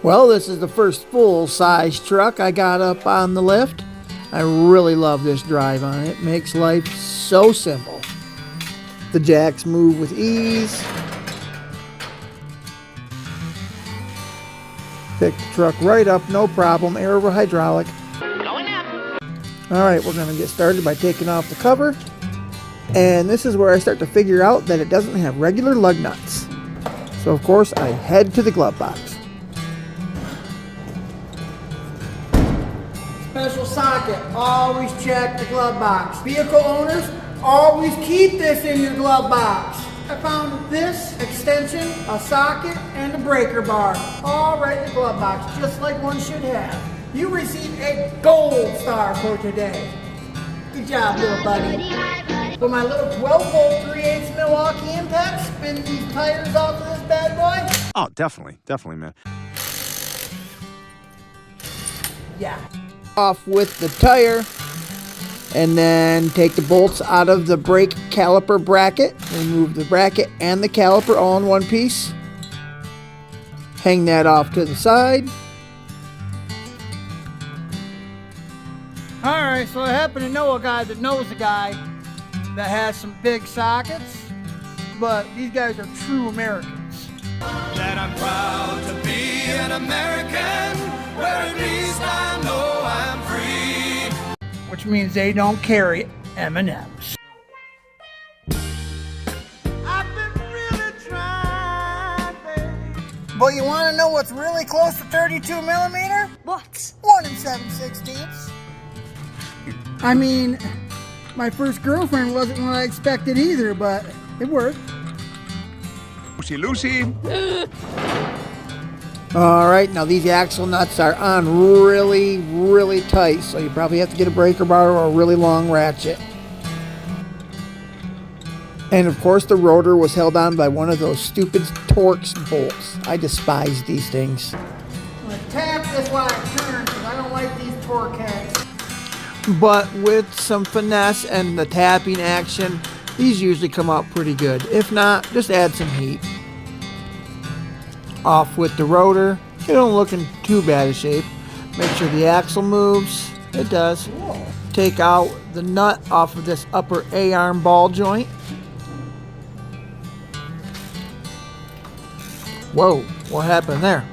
Well, this is the first full-size truck I got up on the lift. I really love this drive on it. It makes life so simple. The jacks move with ease. Pick the truck right up, no problem. Air over hydraulic. Going up. Alright, we're going to get started by taking off the cover. And this is where I start to figure out that it doesn't have regular lug nuts. So of course I head to the glove box. Special socket, always check the glove box. Vehicle owners, always keep this in your glove box. I found this extension, a socket, and a breaker bar, all right in the glove box, just like one should have. You received a gold star for today. Good job, little buddy. For my little 12-volt 3/8 Milwaukee impact, spin these tires off of this bad boy. Oh, definitely, man. Yeah. Off with the tire, and then take the bolts out of the brake caliper bracket. Remove the bracket and the caliper all in one piece. Hang that off to the side. Alright, so I happen to know a guy that knows a guy that has some big sockets, but these guys are true Americans. That I'm proud to be an American, where at least I know I'm free. Which means they don't carry M&Ms. I've been really trying, babe. But you want to know what's really close to 32 millimeter? What? 1 7/16. I mean, my first girlfriend wasn't what I expected either, but it worked. Lucy. Alright, now these axle nuts are on really tight, so you probably have to get a breaker bar or a really long ratchet. And of course the rotor was held on by one of those stupid Torx bolts. I despise these things. I'm going to tap this while I turn because I don't like these torque heads. But with some finesse and the tapping action, these usually come out pretty good. If not, just add some heat. Off with the rotor. It don't look in too bad a shape. Make sure the axle moves. It does. Take out the nut off of this upper A-arm ball joint. Whoa, what happened there?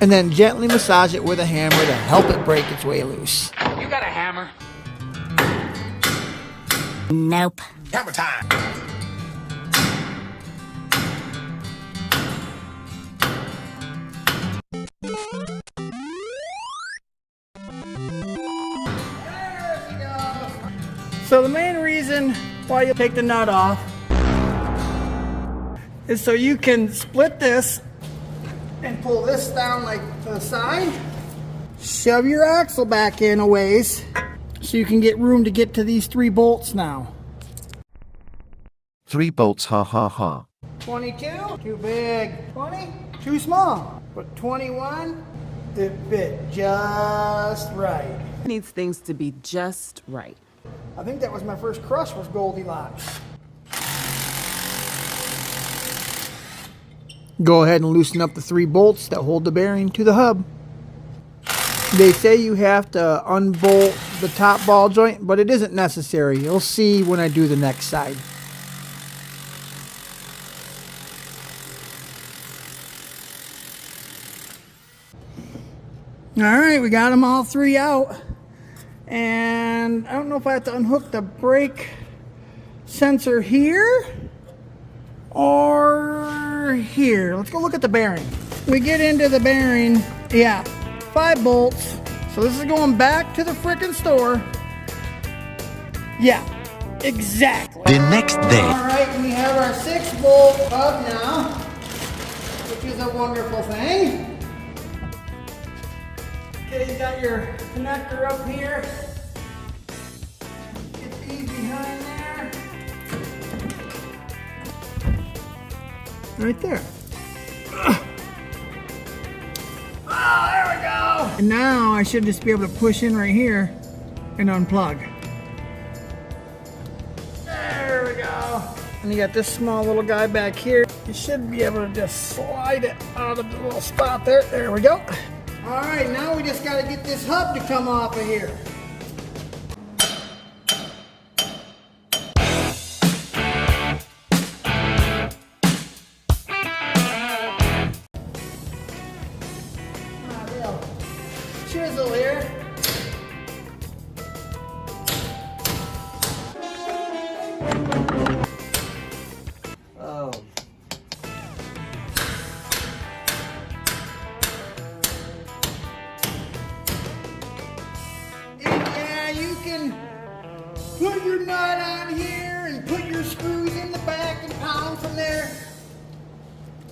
And then gently massage it with a hammer to help it break its way loose. You got a hammer? Nope. Hammer time. So the main reason why you take the nut off is so you can split this and pull this down like to the side. Shove your axle back in a ways so you can get room to get to these 3 bolts now. 3 bolts, ha ha ha. 22, too big. 20, too small. But 21, it fit just right. Needs things to be just right. I think that was my first crush, was Goldilocks. Go ahead and loosen up the 3 bolts that hold the bearing to the hub. They say you have to unbolt the top ball joint, but it isn't necessary. You'll see when I do the next side. Alright, we got them all 3 out. And I don't know if I have to unhook the brake sensor here or here. Let's go look at the bearing. We get into the bearing, yeah, 5 bolts. So this is going back to the frickin' store. Yeah, exactly. The next day. Alright, we have our 6-bolt hub now, which is a wonderful thing. Okay, you got your connector up here. Get these behind there. Right there. Oh, there we go. And now I should just be able to push in right here and unplug. There we go. And you got this small little guy back here. You should be able to just slide it out of the little spot there. There we go. All right, now we just got to get this hub to come off of here. Chisel here. Oh. Yeah, you can put your nut on here and put your screws in the back and pound from there.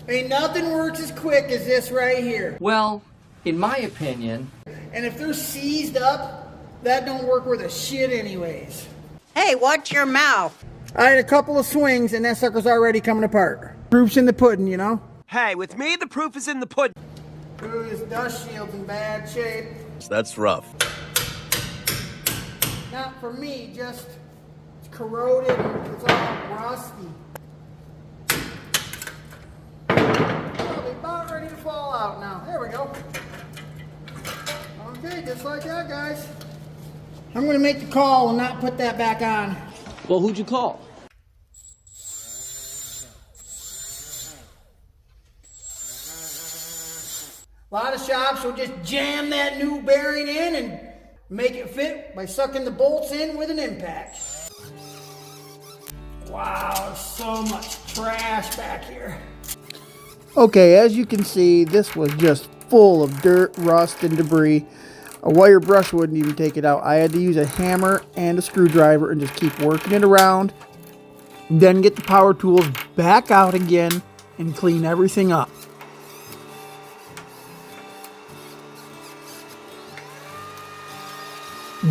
Ain't nothing works as quick as this right here. Well, in my opinion. And if they're seized up, that don't work worth a shit anyways. Hey, watch your mouth. I had a couple of swings and that sucker's already coming apart. Proof's in the pudding, you know? Hey, with me, the proof is in the pudding. Ooh, this dust shield's in bad shape. That's rough. Not for me, just it's corroded and it's all rusty. Probably about ready to fall out now. There we go. Okay, just like that, guys. I'm gonna make the call and not put that back on. Well, who'd you call? A lot of shops will just jam that new bearing in and make it fit by sucking the bolts in with an impact. Wow, there's so much trash back here. Okay, as you can see, this was just full of dirt, rust, and debris. A wire brush wouldn't even take it out. I had to use a hammer and a screwdriver and just keep working it around. Then get the power tools back out again and clean everything up.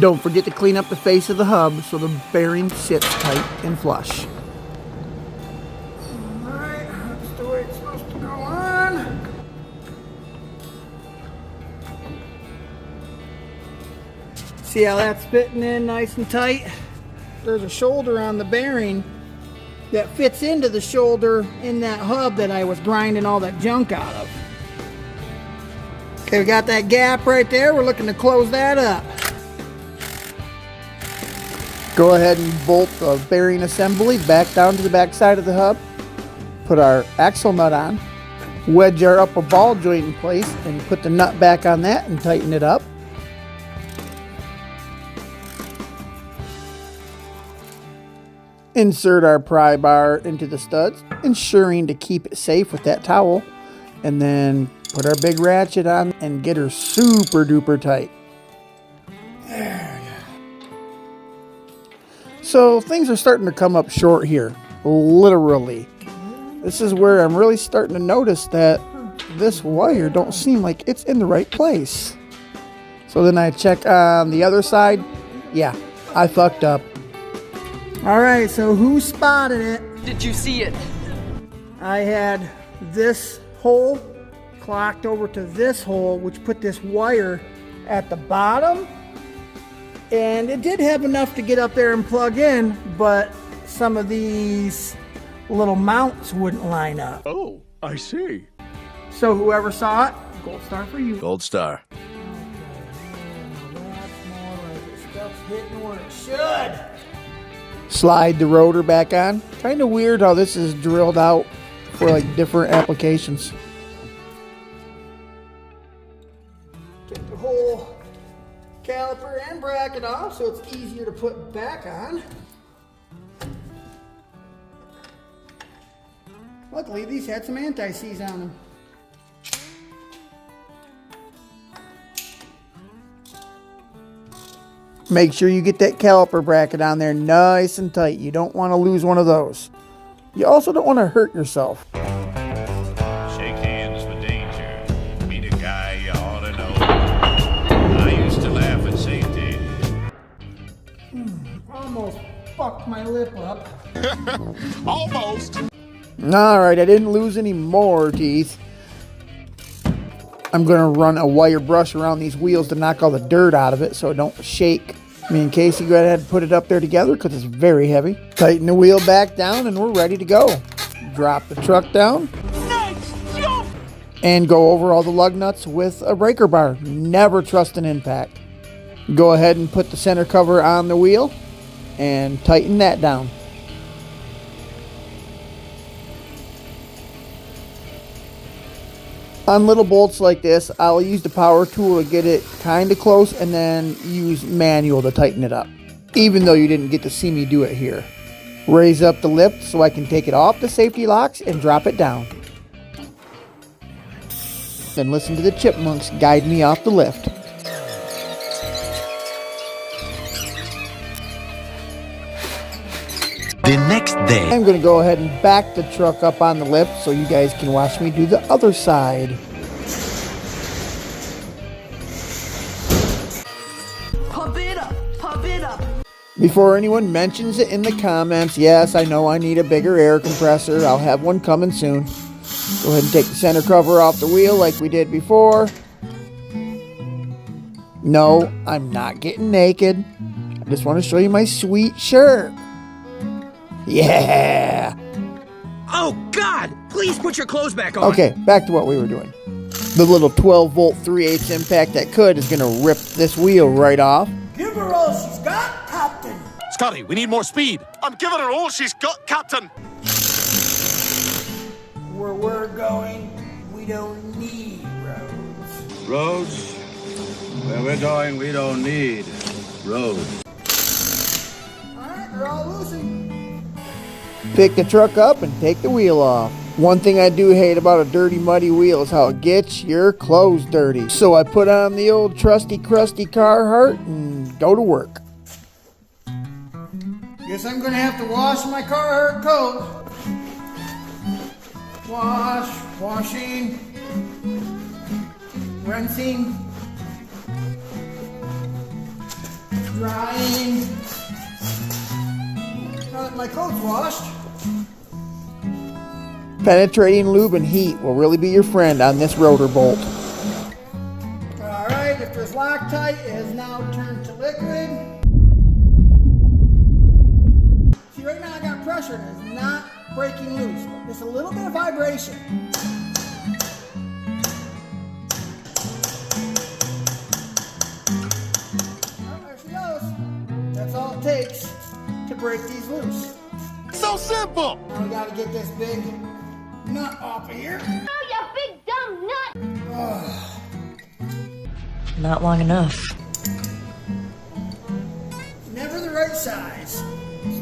Don't forget to clean up the face of the hub so the bearing sits tight and flush. Alright, that's the way it's supposed to go on. See how that's fitting in nice and tight? There's a shoulder on the bearing that fits into the shoulder in that hub that I was grinding all that junk out of. Okay, we got that gap right there. We're looking to close that up. Go ahead and bolt the bearing assembly back down to the back side of the hub. Put our axle nut on. Wedge our upper ball joint in place and put the nut back on that and tighten it up. Insert our pry bar into the studs, ensuring to keep it safe with that towel. And then put our big ratchet on and get her super duper tight. There we go. So things are starting to come up short here, literally. This is where I'm really starting to notice that this wire don't seem like it's in the right place. So then I check on the other side. Yeah, I fucked up. All right, so who spotted it? Did you see it? I had this hole clocked over to this hole, which put this wire at the bottom. And it did have enough to get up there and plug in, but some of these little mounts wouldn't line up. Oh, I see. So whoever saw it, gold star for you. Gold star. That's more like the stuff's hitting where it should. Slide the rotor back on. Kind of weird how this is drilled out for like different applications. Get the whole caliper and bracket off so it's easier to put back on. Luckily these had some anti-seize on them. Make sure you get that caliper bracket on there nice and tight. You don't want to lose one of those. You also don't want to hurt yourself. Shake hands for danger. Meet a guy you ought to know. I used to laugh at safety. Almost fucked my lip up. Almost. Alright, I didn't lose any more teeth. I'm going to run a wire brush around these wheels to knock all the dirt out of it so it don't shake. Me and Casey go ahead and put it up there together because it's very heavy. Tighten the wheel back down and we're ready to go. drop the truck down, and go over all the lug nuts with a breaker bar. Never trust an impact. Go ahead and put the center cover on the wheel and tighten that down. On little bolts like this, I'll use the power tool to get it kind of close and then use manual to tighten it up, even though you didn't get to see me do it here. Raise up the lift so I can take it off the safety locks and drop it down. Then listen to the chipmunks guide me off the lift. The next day, I'm going to go ahead and back the truck up on the lift so you guys can watch me do the other side. Pump it up, pump it up. Before anyone mentions it in the comments, yes, I know I need a bigger air compressor. I'll have one coming soon. Go ahead and take the center cover off the wheel like we did before. No, I'm not getting naked. I just want to show you my sweet shirt. Yeah! Oh, God! Please put your clothes back on. Okay, back to what we were doing. The little 12-volt 3/8 impact that could is going to rip this wheel right off. Give her all she's got, Captain. Scotty, we need more speed. I'm giving her all she's got, Captain. Where we're going, we don't need roads. Roads? Where we're going, we don't need roads. Alright, they're all loosened. Pick the truck up and take the wheel off. One thing I do hate about a dirty, muddy wheel is how it gets your clothes dirty. So I put on the old trusty, crusty Carhartt and go to work. Guess I'm gonna have to wash my Carhartt coat. Washing, rinsing, drying. Now that my coat's washed, penetrating lube and heat will really be your friend on this rotor bolt. Alright, if this Loctite is now turned to liquid. See, right now I got pressure and it's not breaking loose. Just a little bit of vibration. Oh, there she goes. That's all it takes to break these loose. So simple. Now we gotta get this big nut off of here. Oh, you big dumb nut! Not long enough. Never the right size.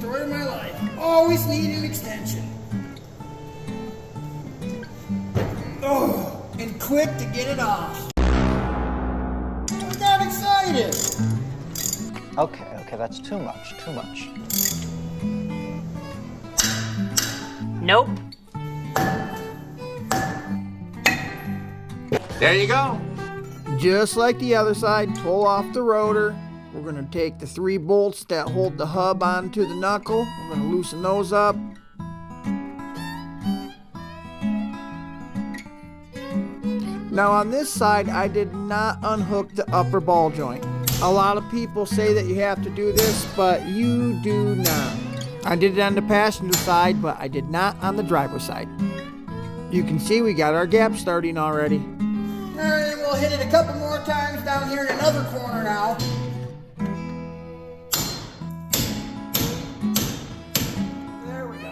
Story of my life. Always need an extension. Oh, and quick to get it off. I got excited. Okay, that's too much. Nope. There you go. Just like the other side, pull off the rotor. We're going to take the 3 bolts that hold the hub onto the knuckle. We're going to loosen those up. Now on this side, I did not unhook the upper ball joint. A lot of people say that you have to do this, but you do not. I did it on the passenger side, but I did not on the driver's side. You can see we got our gap starting already. Alright, we'll hit it a couple more times down here in another corner now. There we go.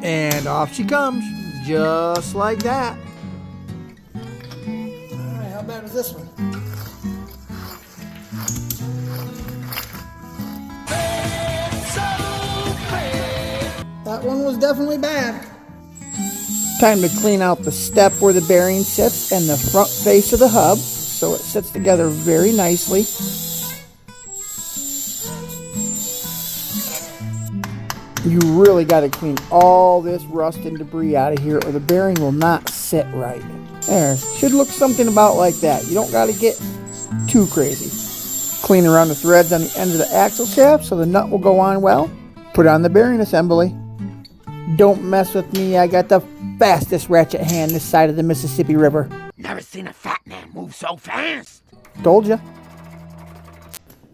And off she comes, just like that. Alright, how bad was this one? That one was definitely bad. Time to clean out the step where the bearing sits and the front face of the hub so it sits together very nicely. You really got to clean all this rust and debris out of here or the bearing will not sit right. There, should look something about like that. You don't got to get too crazy. Clean around the threads on the end of the axle shaft so the nut will go on well. Put on the bearing assembly. Don't mess with me, I got the fastest ratchet hand this side of the Mississippi River. Never seen a fat man move so fast. Told ya.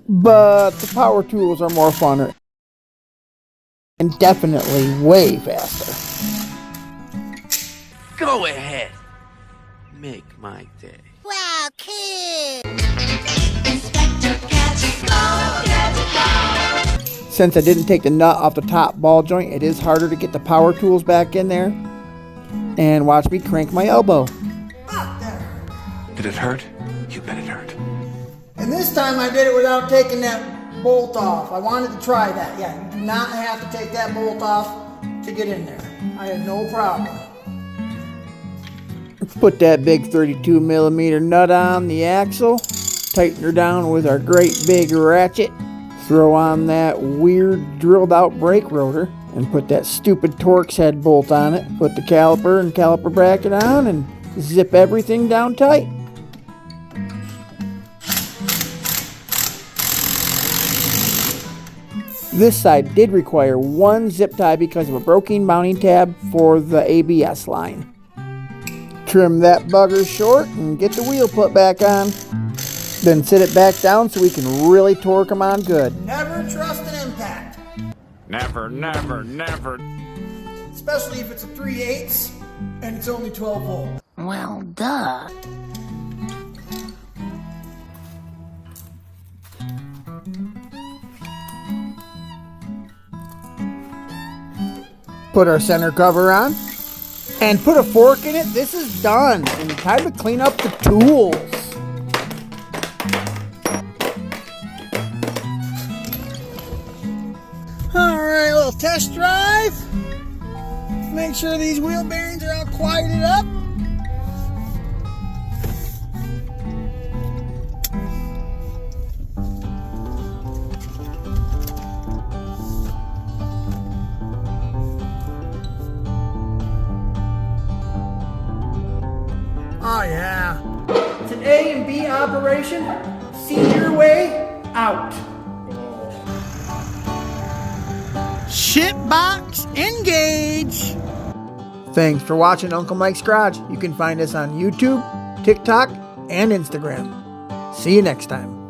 But the power tools are more fun. and definitely way faster. Go ahead. Make my day. Wow, kid. Since I didn't take the nut off the top ball joint, it is harder to get the power tools back in there. And watch me crank my elbow. Did it hurt? You bet it hurt. And this time I did it without taking that bolt off. I wanted to try that. Yeah, you do not have to take that bolt off to get in there. I had no problem. Put that big 32 millimeter nut on the axle. Tighten her down with our great big ratchet. Throw on that weird drilled out brake rotor. And put that stupid Torx head bolt on it. Put the caliper and caliper bracket on and zip everything down tight. This side did require one zip tie because of a broken mounting tab for the ABS line. Trim that bugger short and get the wheel put back on. Then sit it back down so we can really torque them on good. Never trust an impact. Never, never, never. Especially if it's a 3/8 and it's only 12 volt. Well, duh. Put our center cover on and put a fork in it. This is done. And time to clean up the tools. Alright, a little test drive. Make sure these wheel bearings are all quieted up. Oh yeah. It's an A and B operation. See your way out. Shitbox engage. Thanks for watching Uncle Mike's Garage. You can find us on YouTube, TikTok, and Instagram. See you next time.